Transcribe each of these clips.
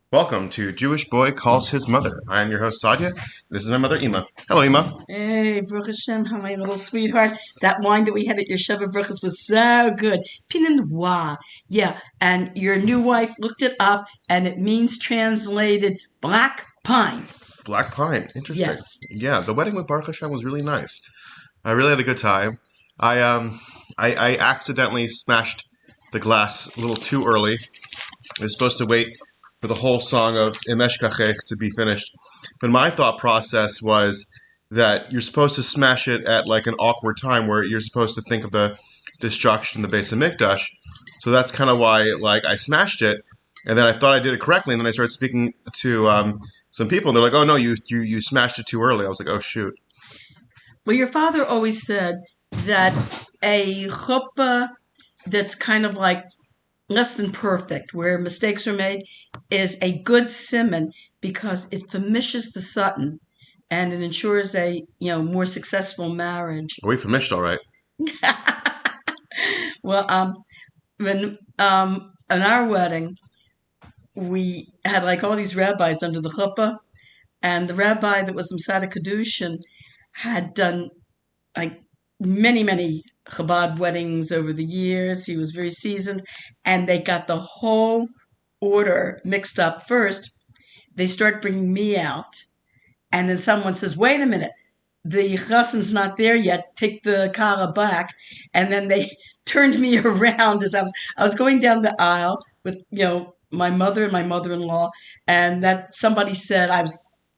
Welcome to Jewish Boy Calls His Mother. I am your host, Sadia. This is my mother, Ima. Hello, Ima. Hey, Baruch Hashem, how my little sweetheart. That wine that we had at your Sheva Bruchas was so good. Pinot Noir. Yeah, and your new wife looked it up, and it means translated black pine. Black Pine. Interesting. Yes. Yeah, the wedding with Baruch Hashem was really nice. I really had a good time. I accidentally smashed the glass a little too early. I was supposed to wait for the whole song of Im Eshkachech to be finished. But my thought process was that you're supposed to smash it at like an awkward time where you're supposed to think of the destruction of the base of Mikdash. So that's kind of why I smashed it. And then I thought I did it correctly. And then I started speaking to some people. And they're like, oh, no, you smashed it too early. I was like, oh, shoot. Well, your father always said that a chuppah that's kind of like less than perfect, where mistakes are made, is a good simon because it famishes the sutton and it ensures a more successful marriage. We finished all right. Well, when on our wedding, we had like all these rabbis under the chuppah, and the rabbi that was the Masada Kedushin had done like many Chabad weddings over the years. He was very seasoned, and they got the whole order mixed up. First, they start bringing me out, and then someone says, wait a minute, the chassan's not there yet, take the kara back. And then they turned me around as I was going down the aisle with, my mother and my mother-in-law, and that somebody said of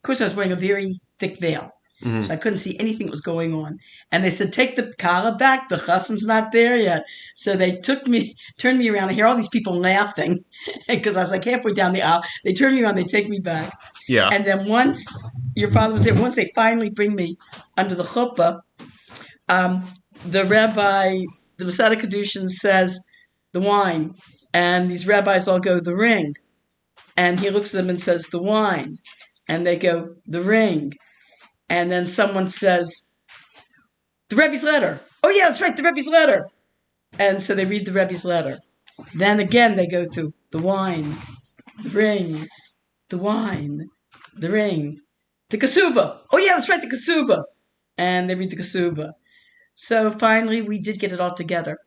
course I was wearing a very thick veil. Mm-hmm. So I couldn't see anything that was going on. And they said, take the kara back. The chassan's not there yet. So they turned me around. I hear all these people laughing because I was like halfway down the aisle. They turn me around. They take me back. Yeah. And then once your father was there, once they finally bring me under the chuppah, the rabbi, the Masada Kedushin says, the wine. And these rabbis all go, the ring. And he looks at them and says, the wine. And they go, the ring. And then someone says, the Rebbe's letter. Oh, yeah, that's right, the Rebbe's letter. And so they read the Rebbe's letter. Then again, they go through the wine, the ring, the wine, the ring, the kasuba. Oh, yeah, that's right, the kasuba. And they read the kasuba. So finally, we did get it all together.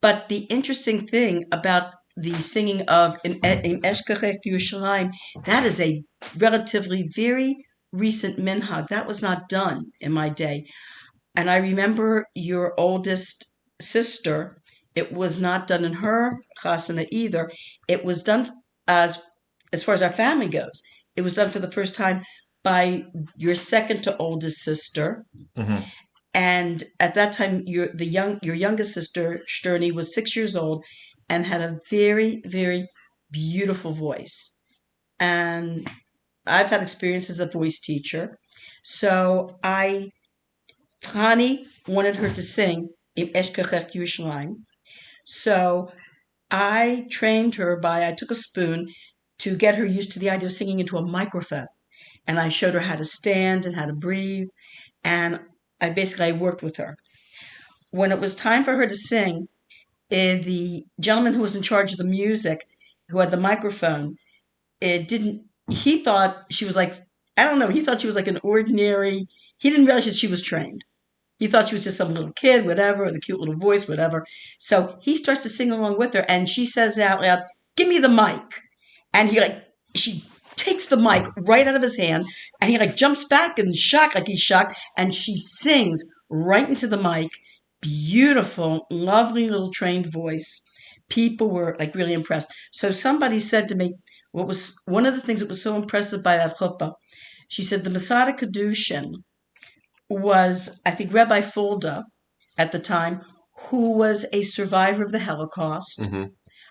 But the interesting thing about the singing of Im Eshkachech Yerushalayim, that is a relatively very recent minhag. That was not done in my day. And I remember your oldest sister, it was not done in her chasana either. It was done as far as our family goes. It was done for the first time by your second to oldest sister. Mm-hmm. And at that time, your youngest sister, Shterny, was 6 years old and had a very, very beautiful voice. And I've had experience as a voice teacher. So Franny wanted her to sing Im Eshkachech Yerushalayim. So I trained her I took a spoon to get her used to the idea of singing into a microphone. And I showed her how to stand and how to breathe. And I worked with her. When it was time for her to sing, the gentleman who was in charge of the music, who had the microphone, he thought she was like, I don't know, he thought she was like an ordinary, he didn't realize that she was trained. He thought she was just some little kid, whatever, with a cute little voice, whatever. So he starts to sing along with her, and she says out loud, give me the mic. And she takes the mic right out of his hand, and he jumps back and shocked, like he's shocked, and she sings right into the mic. Beautiful, lovely little trained voice. People were really impressed. So somebody said to me, what was one of the things that was so impressive by that chuppah? She said the Masada Kedushin was, I think, Rabbi Fulda at the time, who was a survivor of the Holocaust. Mm-hmm.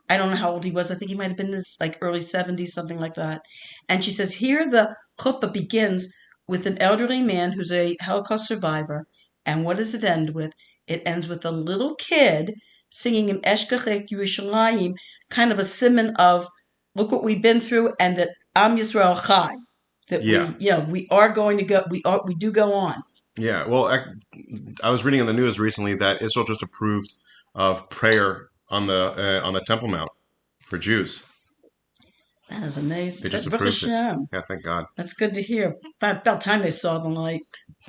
I don't know how old he was. I think he might have been in his early 70s, something like that. And she says, here the chuppah begins with an elderly man who's a Holocaust survivor. And what does it end with? It ends with a little kid singing Im Eshkachech Yerushalayim, kind of a simon of, look what we've been through, and that Am Yisrael Chai. That we are going to go, we do go on. Yeah, well, I was reading in the news recently that Israel just approved of prayer on the Temple Mount for Jews. That is amazing. They just Baruch approved it. Hashem. Yeah, thank God. That's good to hear. About time they saw the light.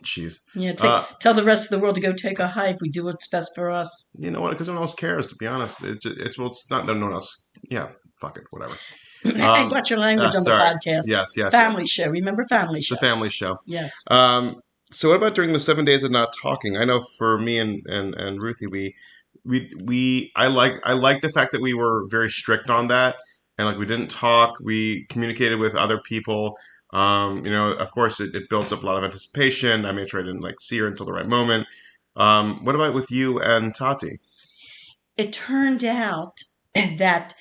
Jeez. Yeah, Uh, tell the rest of the world to go take a hike. We do what's best for us. you know what? Because no one else cares, to be honest. Well, it's not that no one else. Yeah, fuck it, whatever. And watch your language on the Sorry. podcast. Yes, yes, Family yes. show. Remember family It's a show. family show. Yes. So what about during the 7 days of not talking? I know for me and Ruthie, I like the fact that we were very strict on that, and like we didn't talk. We communicated with other people. Of course, it builds up a lot of anticipation. I made sure I didn't like see her until the right moment. What about with you and Tati? It turned out that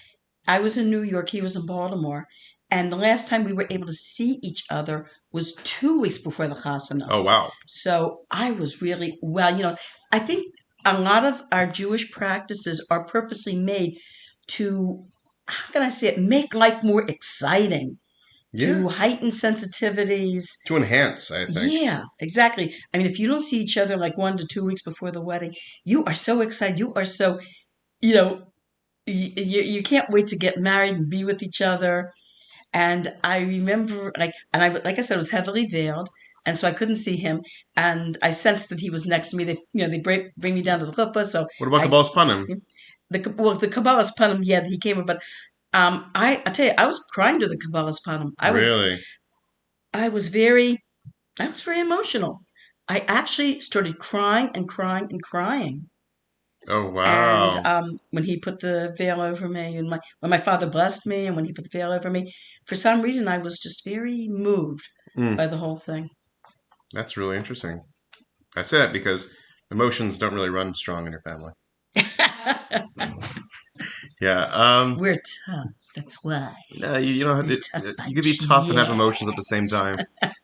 I was in New York, he was in Baltimore, and the last time we were able to see each other was 2 weeks before the Chasana. Oh wow. So I was really, well, I think a lot of our Jewish practices are purposely made to, how can I say it, make life more exciting, Yeah. to heighten sensitivities. To enhance, I think. Yeah, exactly. I mean, if you don't see each other like 1 to 2 weeks before the wedding, you are so excited. You are so, you know, you can't wait to get married and be with each other. And I remember, like I said, I was heavily veiled, and so I couldn't see him. And I sensed that he was next to me. They bring me down to the chuppah. So What about I, Kabbalah's Panim? the Kabbalah's Panim, yeah, he came, but I tell you, I was crying to the Kabbalah's Panim. Really? I was very, I was very emotional. I actually started crying and crying and crying. Oh And wow. when he put the veil over me, and when my father blessed me, and when he put the veil over me, for some reason I was just very moved Mm, by the whole thing. that's really interesting. That's it, because emotions don't really run strong in your family. Yeah. We're tough. That's why. No, you know, We're tough you could be bunch. tough and have emotions at the same Yes. time.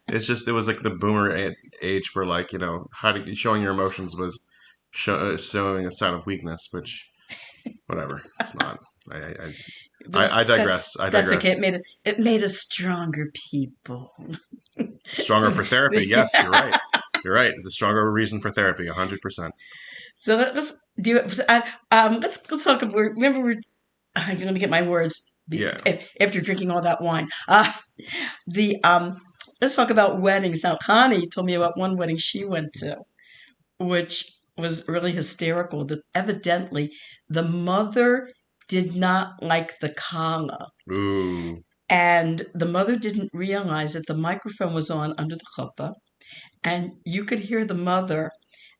It was like the boomer age where, like, showing your emotions was showing a sign of weakness, which, whatever, it's not. I, I, But I digress. I that's okay. digress. It made us stronger people. Stronger for therapy. Yes, you're right. You're right. It's a stronger reason for therapy, 100%. So let's do it. Let's talk about. Remember, let me get my words Yeah. after drinking all that wine. The Let's talk about weddings. Now, Connie told me about one wedding she went to, which was really hysterical. That evidently the mother did not like the kala, Ooh. and the mother didn't realize that the microphone was on under the chuppah, and you could hear the mother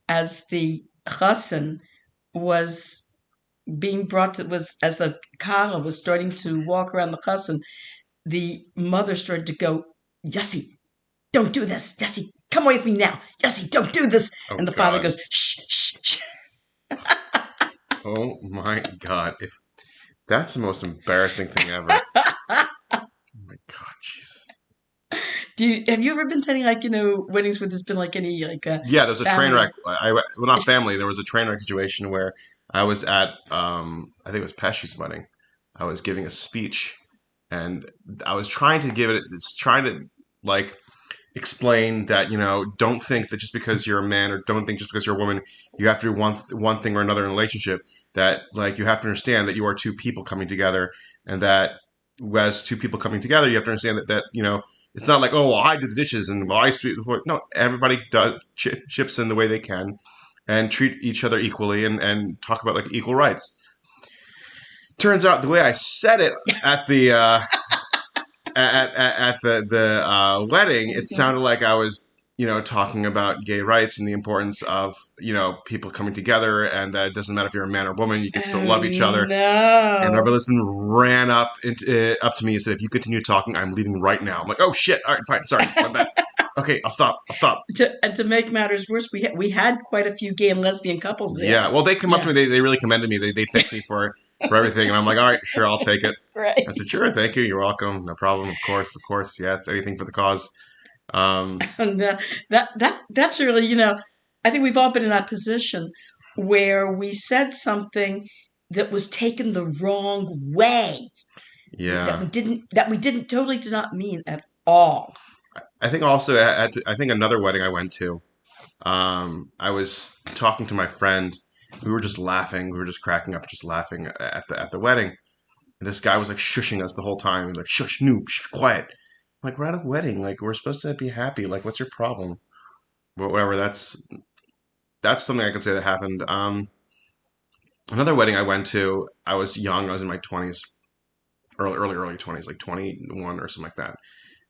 as the chassan was being brought to was as the kala was starting to walk around the chassan. The mother started to go, Yossi, don't do this. Yossi, come away with me now. Yossi, don't do this. Oh And the father God. goes, shh, shh, shh. Oh my God. If that's the most embarrassing thing ever. Oh my God. Jeez. Have you ever been to any weddings where there's been like any Yeah, there was a train family? wreck. Well, not family. There was a train wreck situation where I was at, I think it was Pesci's wedding. I was giving a speech, and I was trying to give it. It's trying to like explain that don't think that just because you're a man, or don't think just because you're a woman, you have to do one thing or another in a relationship. That like you have to understand that you are two people coming together, and that as two people coming together, you have to understand that it's not like, oh, well, I do the dishes and well, I sweep the floor. No, everybody does chips in the way they can, and treat each other equally, and talk about like equal rights. Turns out the way I said it at the at the wedding, it sounded like I was talking about gay rights and the importance of people coming together, and that it doesn't matter if you're a man or woman, you can still love each other. And my No. husband ran up to me and said, "If you continue talking, I'm leaving right now." I'm like, "Oh shit! All right, fine, sorry, my bad. Okay, I'll stop. I'll stop." To make matters worse, we had quite a few gay and lesbian couples there. Yeah, well, they come up to Yeah, me. They really commended me. They thanked me for everything, and I'm like, "All right, sure, I'll take it." right. I said, "Sure, thank you. You're welcome. No problem. Of course, yes, anything for the cause." Um, And that's really, I think we've all been in that position where we said something that was taken the wrong way, yeah, that we did not mean at all. I think also I think another wedding I went to. I was talking to my friend. We were just laughing. We were just cracking up, just laughing at the wedding. And this guy was like shushing us the whole time, like shush, noob, shh, quiet. Like we're at a wedding, like we're supposed to be happy. Like what's your problem? But whatever. That's something I can say that happened. Another wedding I went to, I was young. I was in my 20s, early 20s, like 21 or something like that.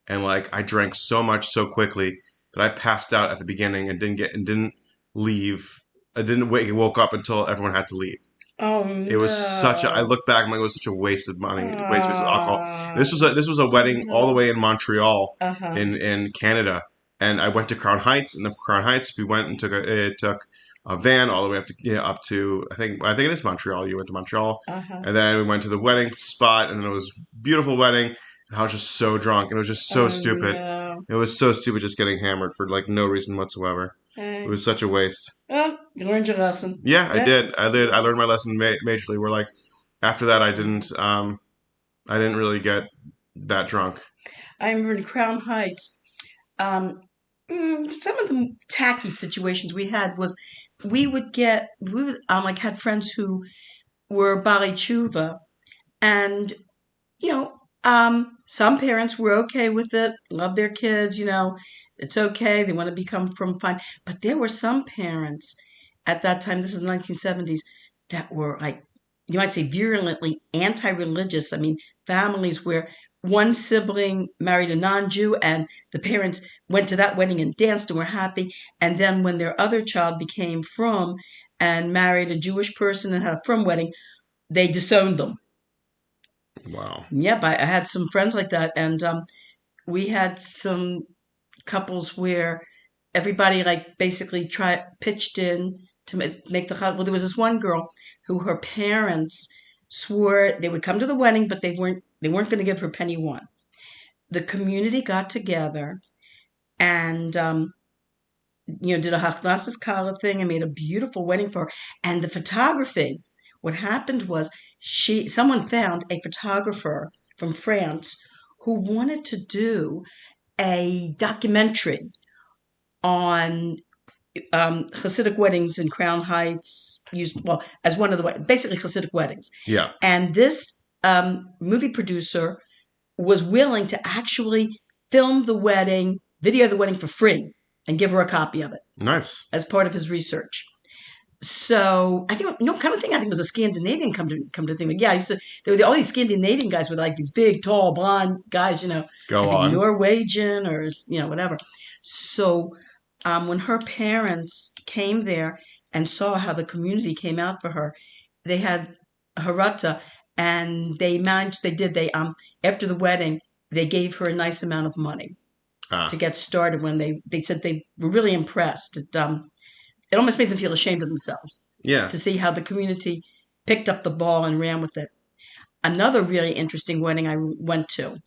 And like I drank so much so quickly that I passed out at the beginning and didn't leave. I didn't wake woke up until everyone had to leave. Oh It was such a. I no. look back, I'm like, it was such a waste of money, waste of alcohol. Ah, This was a wedding all the no. way in Montreal, Uh-huh. in Canada, and I went to Crown Heights. And the Crown Heights, we went and it took a van all the way up to up to I think it is Montreal. You went to Montreal, Uh-huh. and then we went to the wedding spot, and then it was a beautiful wedding. And I was just so drunk, and it was just so Oh stupid. no. It was so stupid just getting hammered for like no reason whatsoever. It Hey. was such a waste. Well, you learned your lesson. Yeah, I That did. I did. I learned my lesson majorly. We're like, after that, I didn't really get that drunk. I remember in Crown Heights, um, some of the tacky situations we had was we would like had friends who were Bali Chuva, and you know, some parents were okay with it, love their kids, it's okay, they want to become from fine. But there were some parents at that time, this is the 1970s, that were like, you might say, virulently anti religious. I mean, families where one sibling married a non Jew and the parents went to that wedding and danced and were happy. And then when their other child became from and married a Jewish person and had a from wedding, they disowned them. Wow. Yep, I had some friends like that, and we had some couples where everybody like basically tried pitched in to make the well. There was this one girl who her parents swore they would come to the wedding, but they weren't going to give her penny one. The community got together and did a Hafnasas Kala thing and made a beautiful wedding for her. And the photography, what happened was someone found a photographer from France who wanted to do a documentary on Hasidic weddings in Crown Heights, used well as one of the basically Hasidic weddings. Yeah. And this movie producer was willing to actually film the wedding, video the wedding for free, and give her a copy of it Nice. as part of his research. So I think kind of thing. I think it was a Scandinavian come to think. Like, yeah, I used to. There were all these Scandinavian guys with like these big, tall, blonde guys. I Go think on. Norwegian or whatever. So when her parents came there and saw how the community came out for her, they had harata, and they managed. They did. They after the wedding, they gave her a nice amount of money to Ah. get started. When they said they were really impressed. It almost made them feel ashamed of themselves Yeah. to see how the community picked up the ball and ran with it. Another really interesting wedding I went to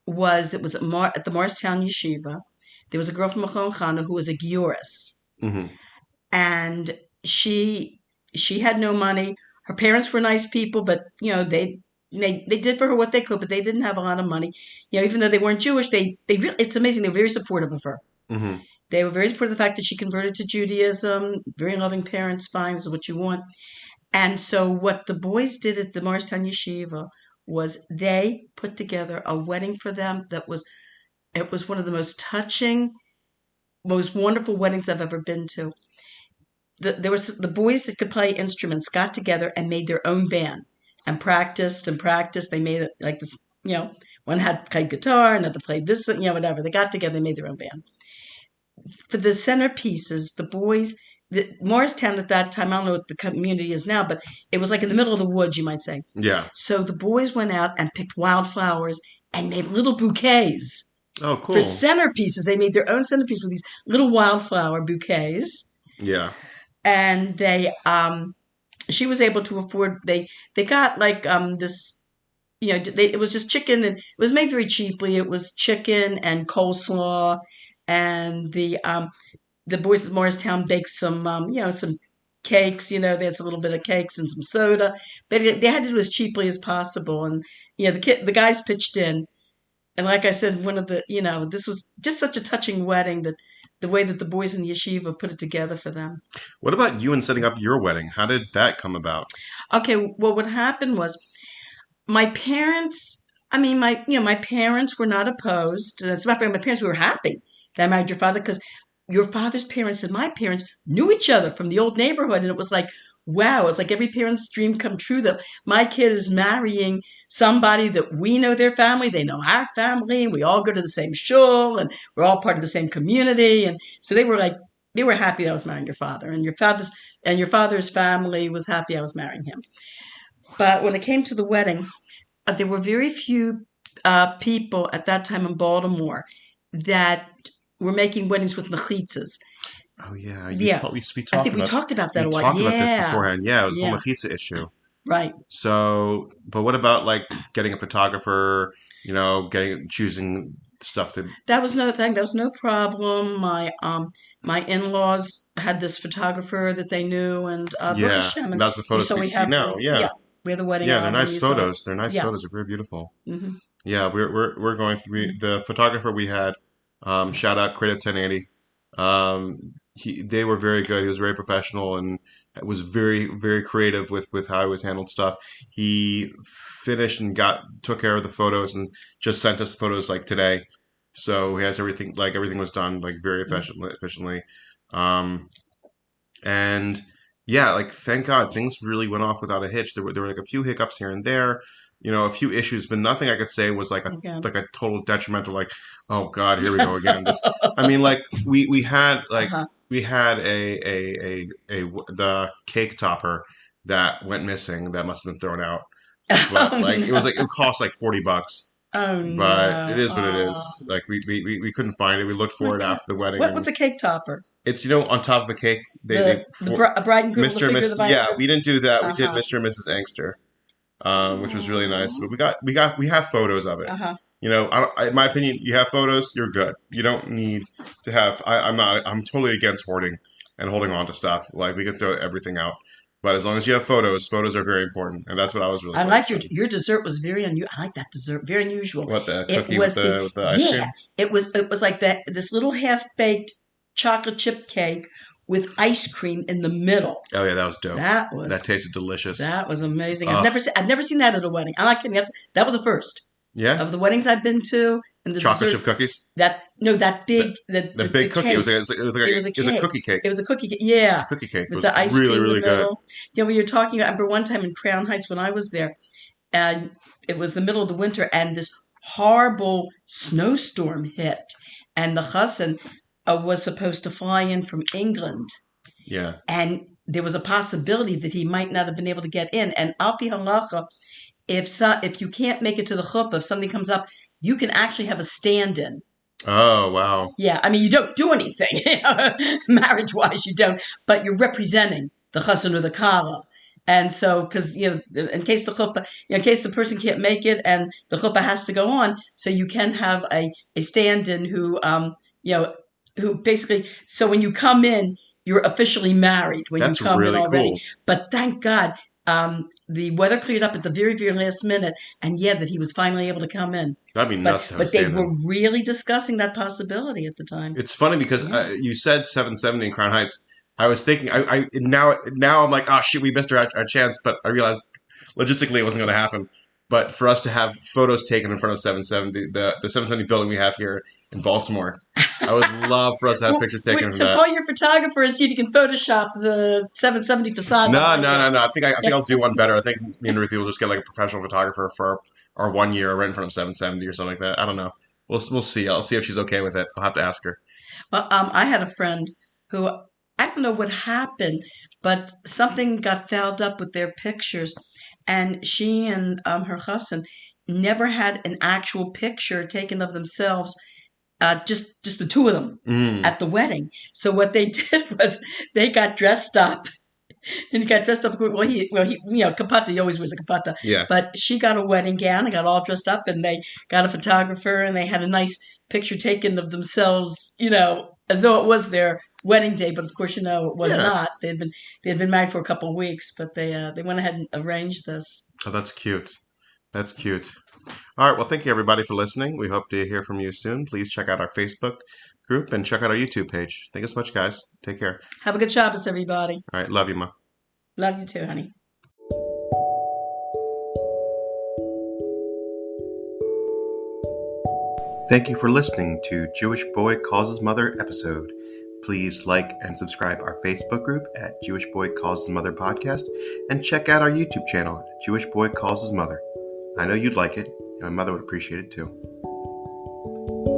was at the Morristown Yeshiva. There was a girl from Machon Chana who was a Gioris, Hmm. and she had no money. Her parents were nice people, but they did for her what they could, but they didn't have a lot of money. Even though they weren't Jewish, they really, it's amazing. They were very supportive of her. Hmm. They were very supportive of the fact that she converted to Judaism. Very loving parents, fine, this is what you want. And so what the boys did at the Morristown Yeshiva was they put together a wedding for them it was one of the most touching, most wonderful weddings I've ever been to. There was the boys that could play instruments got together and made their own band and practiced and practiced. They made it like this, one had played guitar, another played this, whatever. They got together and made their own band. For the centerpieces, Morristown at that time, I don't know what the community is now, but it was like in the middle of the woods, you might say. Yeah. So the boys went out and picked wildflowers and made little bouquets. Oh, For cool. centerpieces, they made their own centerpiece with these little wildflower bouquets. Yeah. And she was able to afford, they got like this, it was just chicken and it was made very cheaply. It was chicken and coleslaw and the boys at Morristown baked some cakes. They had a little bit of cakes and some soda, but they had to do as cheaply as possible. And the guys pitched in, and like I said, this was just such a touching wedding that the way that the boys in the yeshiva put it together for them. What about you and setting up your wedding? How did that come about? Okay, well, what happened was my parents, I mean, my parents were not opposed. As a matter of fact, my parents were happy that I married your father because your father's parents and my parents knew each other from the old neighborhood, and it was like, wow, it's like every parent's dream come true that my kid is marrying somebody that we know their family, they know our family, and we all go to the same shul, and we're all part of the same community, and so they were happy that I was marrying your father, and your father's family was happy I was marrying him. But when it came to the wedding, there were very few people at that time in Baltimore that were making weddings with mechitzas. Oh yeah, Yeah, we I talked think we about talked about that we a lot. talked about this Yeah, beforehand. Yeah, it was a whole yeah, machitza issue. right. So, but what about like getting a photographer? Getting choosing stuff to. That was no thing. That was no problem. My in laws had this photographer that they knew, and Baruch Yeah, Hashem, and that's the you photos saw we we see have now. Yeah, we have the wedding yeah, they're album. nice You saw, photos. They're nice yeah. photos. They're very beautiful. Hmm. Yeah, we're going through the photographer we had. Shout out Creative 1080. They were very good. He was very professional and was very creative with how he was handled stuff. He finished and took care of the photos and just sent us the photos like today. So he has everything, like everything was done like very efficiently. Um, and yeah, like thank God things really went off without a hitch. There were like a few hiccups here and there, a few issues, but nothing I could say was Okay. like a total detrimental. Like, oh God, here we go again. I mean, like Uh-huh. we had the cake topper that went missing that must have been thrown out, but Oh like it was no. like it cost like $40. Oh But it no. is what it Oh is. Like we couldn't find it. We looked my for it God. after the wedding, What's and a cake topper? it's on top of the cake. They The a bride and groom, the Mr. and Mr. Miss. The bride and Yeah, groom. we didn't do that. We Uh did huh. Mr. and Mrs. Angster, which was really nice. Oh. But we have photos of it. Uh huh. In my opinion, you have photos, you're good. You don't need to have. I'm totally against hoarding and holding on to stuff. Like we can throw everything out, but as long as you have photos, photos are very important, and that's what I was really I liked focused on. your dessert was very unusual. I like that dessert, very unusual. What the It cookie with was the the ice yeah, cream? it was like that this little half baked chocolate chip cake with ice cream in the middle. Oh yeah, that was dope. That That was tasted delicious. amazing. Ugh. I've never seen that at a wedding. I like it. That was a first Yeah, of the weddings I've been to, and the chocolate chip desserts. cookies. That no, that The, big the the big cookie. cake. Like It was a it was a cake. cookie cake. It was a cookie. It was Yeah, a cookie cake. It with was the ice really cream in the really good. middle. When you're talking, I remember one time in Crown Heights when I was there, and it was the middle of the winter, and this horrible snowstorm hit, and the chassan was supposed to fly in from England, Yeah, and there was a possibility that he might not have been able to get in. And al pi halacha, if you can't make it to the chuppah, if something comes up, you can actually have a stand-in. oh wow. Yeah, I mean, you don't do anything marriage-wise, you don't, but you're representing the chassan or the kala. And so, because in case the chuppah, in case the person can't make it and the chuppah has to go on, so you can have a stand-in you know, who basically, so when you come in, you're officially married when you That's come in really already. cool. But thank God, the weather cleared up at the very last minute, and yeah, that he was finally able to come in. That'd be nuts to have a But they were stand-in. really discussing that possibility at the time. It's funny because Yeah. you said 770 in Crown Heights. I was thinking, now I'm like, oh shit, we missed our chance. But I realized logistically it wasn't going to happen. But for us to have photos taken in front of 770, the 770 building we have here in Baltimore, I would love for us to have Well, pictures taken from so that. call your photographer and see if you can Photoshop the 770 facade No, behind no, it. no, no. I think I'll do one better. I think me and Ruthie will just get like a professional photographer for our 1 year right in front of 770 or something like that. I don't know. We'll see. I'll see if she's okay with it. I'll have to ask her. Well, I had a friend who I don't know what happened, but something got fouled up with their pictures, and she and her husband never had an actual picture taken of themselves, just the two of them Mm, at the wedding. So what they did was they got dressed up. And he got dressed up. He, kapata. He always wears a kapata. yeah. But she got a wedding gown and got all dressed up, and they got a photographer, and they had a nice picture taken of themselves, as though it was their wedding day. But of course, it was Yeah. not. They had been married for a couple of weeks, but they went ahead and arranged this. Oh, that's cute. That's cute. All right. Well, thank you everybody for listening. We hope to hear from you soon. Please check out our Facebook group and check out our YouTube page. Thank you so much, guys. Take care. Have a good Shabbos, everybody. All right. Love you, Ma. Love you too, honey. Thank you for listening to Jewish Boy Calls His Mother episode. Please like and subscribe our Facebook group at Jewish Boy Calls His Mother podcast, and check out our YouTube channel at Jewish Boy Calls His Mother. I know you'd like it, and my mother would appreciate it too.